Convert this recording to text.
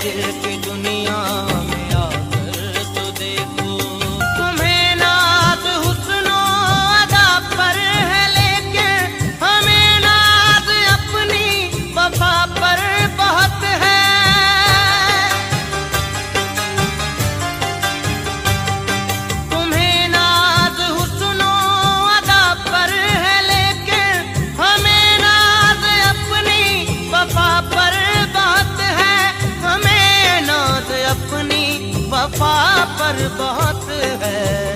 दिल की दुनिया में आकर तो देखो। तुम्हें नाज हुस्नो अदा पर है, लेकिन हमें नाज अपनी वफा पर बहुत है। तुम्हें नाज हुस्नो अदा पर है, लेकिन हमें नाज अपनी वफा पर बहुत है। हमें नाज अपनी वफा पर बहुत है।